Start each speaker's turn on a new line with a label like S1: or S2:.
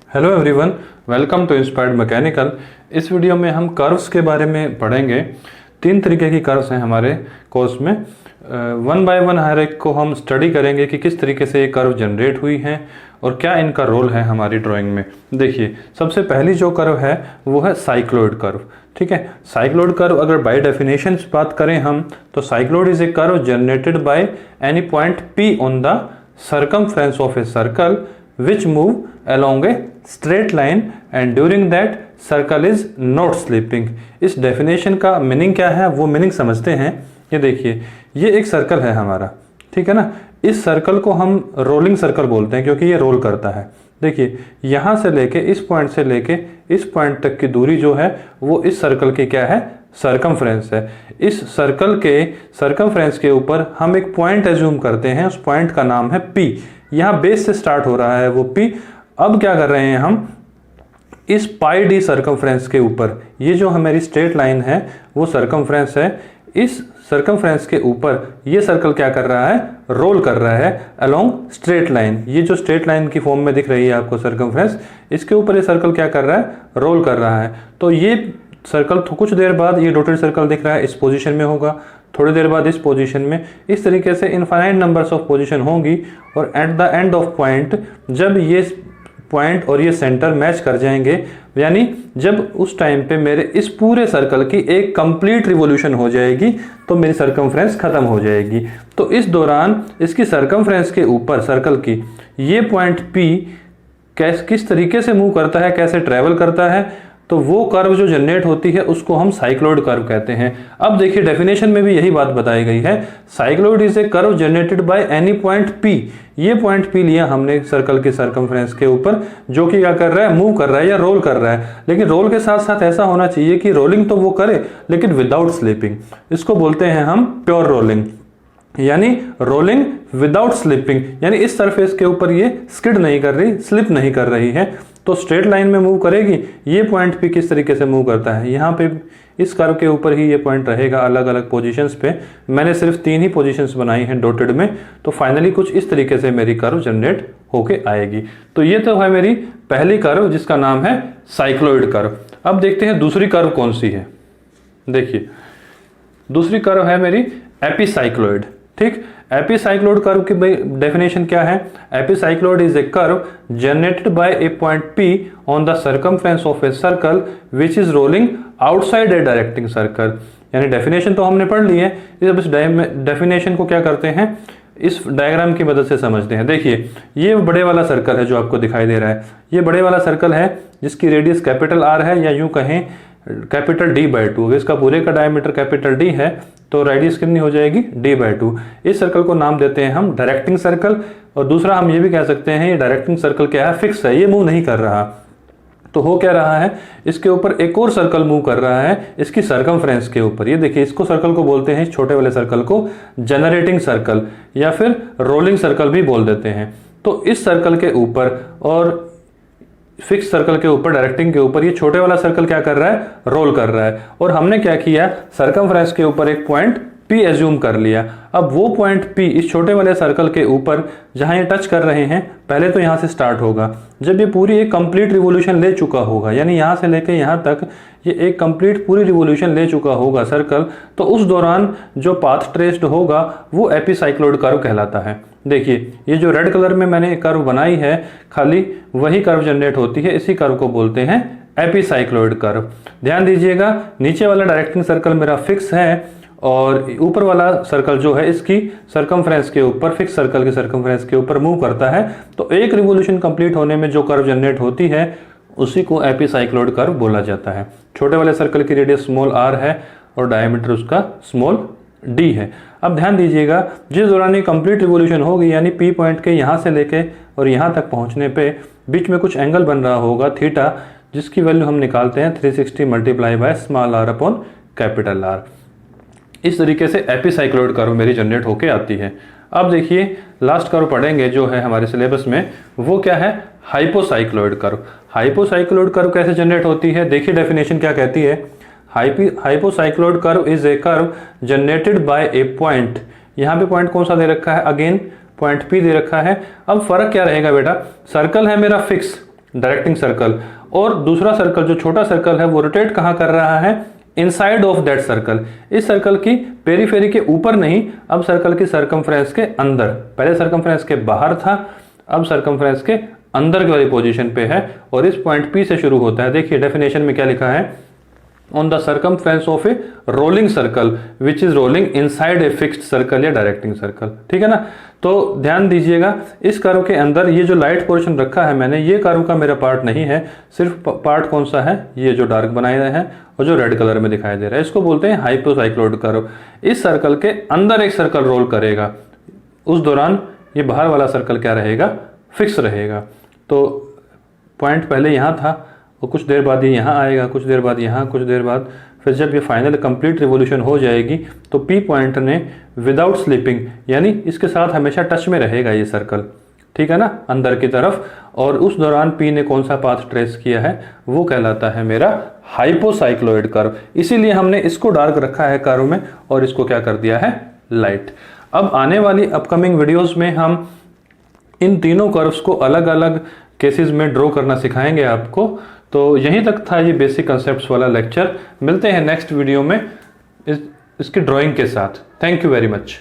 S1: Hello everyone, welcome to inspired mechanical. इस video में हम कर्व्स के बारे में पढ़ेंगे। तीन तरीके की कर्व्स हैं हमारे कोर्स में। वन बाय वन हर एक को हम स्टडी करेंगे कि किस तरीके से ये कर्व जनरेट हुई हैं और क्या इनका रोल है हमारी ड्राइंग में। देखिए, सबसे पहली जो कर्व है वो है साइक्लॉइड कर्व। ठीक है, साइक्लॉइड कर्व अगर बाय डेफिनेशन बात करें हम, तो cycloid is a curve generated by any point P on the circumference of a circle which move along a straight line and during that circle is not slipping। इस definition का meaning क्या है वो meaning समझते हैं। ये देखिए, ये एक सर्कल है हमारा, ठीक है ना। इस सर्कल को हम रोलिंग सर्कल बोलते हैं क्योंकि ये रोल करता है। देखिए, यहाँ से लेके इस पॉइंट से लेके इस पॉइंट तक की दूरी जो है वो इस सर्कल की क्या है, सर्कमफ्रेंस है। इस सर्कल के सर्कमफ्रेंस के ऊपर हम एक पॉइंट एज्यूम करते हैं, उस पॉइंट का नाम है P। यहाँ बेस से स्टार्ट हो रहा है वो P। अब क्या कर रहे हैं हम, इस पाई डी सर्कमफ्रेंस के ऊपर, ये जो हमारी स्ट्रेट लाइन है वो सर्कमफ्रेंस है, इस सर्कमफ्रेंस के ऊपर ये सर्कल क्या कर रहा है, रोल कर रहा है अलोंग स्ट्रेट लाइन। ये जो स्ट्रेट लाइन की फॉर्म में दिख रही है आपको सर्कमफ्रेंस, इसके ऊपर ये सर्कल क्या कर रहा है, रोल कर रहा है। तो ये सर्कल कुछ देर बाद, ये डॉटेड सर्कल दिख रहा है, इस पोजीशन में होगा, थोड़ी देर बाद इस पोजीशन में, इस तरीके से इनफाइनाइट नंबर्स ऑफ पोजीशन होंगी। और at the end of point, जब ये पॉइंट और ये सेंटर मैच कर जाएंगे, यानी जब उस टाइम पे मेरे इस पूरे सर्कल की एक कंप्लीट रिवोल्यूशन हो जाएगी तो मेरी सर्कमफ्रेंस खत्म हो जाएगी। तो इस दौरान इसकी सर्कमफ्रेंस के ऊपर सर्कल की ये पॉइंट P किस तरीके से मूव करता है, कैसे ट्रेवल करता है, तो वो कर्व जो जनरेट होती है उसको हम साइक्लॉइड कर्व कहते हैं। अब देखिए, डेफिनेशन में भी यही बात बताई गई है, cycloid is a curve generated by any point P। ये पॉइंट P लिया हमने सर्कल के सर्कमफ्रेंस के ऊपर, जो कि क्या कर रहा है, मूव कर रहा है या रोल कर रहा है। लेकिन रोल के साथ साथ ऐसा होना चाहिए कि रोलिंग तो वो करे लेकिन विदाउट स्लिपिंग। इसको बोलते हैं हम प्योर रोलिंग, यानी रोलिंग विदाउट स्लिपिंग, यानी इस सरफेस के ऊपर ये स्किड नहीं कर रही, स्लिप नहीं कर रही है, तो स्ट्रेट लाइन में मूव करेगी। ये पॉइंट P किस तरीके से मूव करता है, यहाँ पे इस कर्व के ऊपर ही ये पॉइंट रहेगा अलग अलग पोजीशंस पे। मैंने सिर्फ 3 ही पोजीशंस बनाई हैं डॉटेड में, तो फाइनली कुछ इस तरीके से मेरी कर्व जनरेट होके आएगी। तो ये तो है मेरी पहली कर्व जिसका नाम है साइक्लॉइड कर्व। अब देखते हैं दूसरी कर्व कौन सी है। देखिए, दूसरी कर्व है मेरी एपिसाइक्लॉइड। ठीक, एपिसाइक्लॉइड कर्व की डेफिनेशन क्या है, epicycloid is a curve generated by a point P on the circumference of a circle which is rolling outside a directing circle. यानी डेफिनेशन तो हमने पढ़ ली है, इस डेफिनेशन को क्या करते हैं, इस डायग्राम की मदद से समझते हैं। देखिए, ये बड़े वाला सर्कल है जो आपको दिखाई दे रहा है, ये बड़े वाला सर्कल है जिसकी रेडियस कैपिटल R है, या यूं कहें कैपिटल D/2। इसका पूरे का डायमीटर कैपिटल D है, तो रेडियस कितनी हो जाएगी, D/2। इस सर्कल को नाम देते हैं हम डायरेक्टिंग सर्कल। और दूसरा हम ये भी कह सकते हैं ये डायरेक्टिंग सर्कल क्या है, फिक्स है, ये मूव नहीं कर रहा। तो हो क्या रहा है, इसके ऊपर एक और सर्कल मूव कर रहा है इसकी सर्कमफ्रेंस के ऊपर। ये देखिए, इसको सर्कल को बोलते हैं, इस छोटे वाले सर्कल को जनरेटिंग सर्कल या फिर रोलिंग सर्कल भी बोल देते हैं। तो इस सर्कल के ऊपर और फिक्स सर्कल के ऊपर, डायरेक्टिंग के ऊपर, ये छोटे वाला सर्कल क्या कर रहा है, रोल कर रहा है। और हमने क्या किया, सर्कमफ्रेंस के ऊपर एक पॉइंट P एज्यूम कर लिया। अब वो पॉइंट P इस छोटे वाले सर्कल के ऊपर जहां ये टच कर रहे हैं, पहले तो यहां से स्टार्ट होगा। जब ये पूरी एक कंप्लीट रिवोल्यूशन ले चुका होगा, यानी यहां से लेके यहां तक ये एक कंप्लीट पूरी रिवोल्यूशन ले चुका होगा सर्कल, तो उस दौरान जो पाथ ट्रेस्ड होगा वो एपिसाइक्लॉइड कर्व कहलाता है। देखिए, ये जो रेड कलर में मैंने कर्व बनाई है, खाली वही कर्व जनरेट होती है, इसी कर्व को बोलते हैं एपिसाइक्लॉइड कर्व। ध्यान दीजिएगा, नीचे वाला डायरेक्टिंग सर्कल मेरा फिक्स है और ऊपर वाला सर्कल जो है इसकी सर्कमफ्रेंस के ऊपर, फिक्स सर्कल के सर्कमफ्रेंस के ऊपर मूव करता है। तो एक रिवोल्यूशन कंप्लीट होने में जो कर्व जनरेट होती है उसी को एपिसाइक्लॉइड कर्व बोला जाता है। छोटे वाले सर्कल की रेडियस स्मॉल r है और डायमीटर उसका स्मॉल d है। अब ध्यान दीजिएगा, जिस दौरान ये कंप्लीट रिवोल्यूशन होगी, यानी P पॉइंट के यहाँ से लेके और यहाँ तक पहुँचने पे बीच में कुछ एंगल बन रहा होगा थीटा, जिसकी वैल्यू हम निकालते हैं 360 multiply by small r upon capital R। इस तरीके से एपिसाइक्लॉइड कर्व मेरी जनरेट होके आती है। अब देखिए, लास्ट कर्व पढ़ेंगे जो है हमारे सिलेबस में, वो क्या है, हाइपोसाइक्लॉइड कर्व। हाइपोसाइक्लॉइड कर्व कैसे जनरेट होती है, देखिए डेफिनेशन क्या कहती है, hypocycloid curve is a curve generated by a point. यहाँ पे पॉइंट कौन सा दे रखा है, अगेन पॉइंट P दे रखा है। अब फर्क क्या रहेगा बेटा, सर्कल है मेरा फिक्स, डायरेक्टिंग सर्कल, और दूसरा सर्कल जो छोटा सर्कल है वो रोटेट कहाँ कर रहा है, इनसाइड ऑफ दैट सर्कल, इस सर्कल की पेरीफेरी के ऊपर नहीं, अब सर्कल की सरकमफ्रेंस के अंदर। पहले सरकमफ्रेंस के बाहर था, अब सरकमफ्रेंस के अंदर की वाली पोजीशन पे है, और इस पॉइंट पी से शुरू होता है। देखिए डेफिनेशन में क्या लिखा है, on the circumference of A rolling circle which is rolling inside a fixed circle या डायरेक्टिंग सर्कल। ठीक है ना। तो ध्यान दीजिएगा, इस कर्व के अंदर ये जो लाइट पोर्शन रखा है मैंने, ये कर्व का मेरा पार्ट नहीं है, सिर्फ पार्ट कौन सा है, ये जो डार्क बनाए गए हैं और जो रेड कलर में दिखाई दे रहा है, इसको बोलते हैं हाइपोसाइक्लोइड कर्व। इस सर्कल के अंदर एक सर्कल रोल करेगा, उस दौरान ये बाहर वाला सर्कल क्या रहेगा, फिक्स रहेगा। तो पॉइंट पहले यहाँ था और कुछ देर बाद ये यहाँ आएगा, कुछ देर बाद यहाँ, कुछ देर बाद फिर जब ये फाइनल कंप्लीट रिवोल्यूशन हो जाएगी तो पी पॉइंट ने विदाउट स्लिपिंग, यानी इसके साथ हमेशा टच में रहेगा ये सर्कल, ठीक है ना, अंदर की तरफ, और उस दौरान पी ने कौन सा पाथ ट्रेस किया है वो कहलाता है मेरा हाइपोसाइक्लोइड कर्व। इसीलिए हमने इसको डार्क रखा है कर्व में और इसको क्या कर दिया है, लाइट। अब आने वाली अपकमिंग वीडियोस में हम इन तीनों कर्व्स को अलग अलग केसेस में ड्रॉ करना सिखाएंगे आपको। तो यहीं तक था ये बेसिक कंसेप्ट्स वाला लेक्चर। मिलते हैं नेक्स्ट वीडियो में इसकी ड्राइंग के साथ। Thank you very much.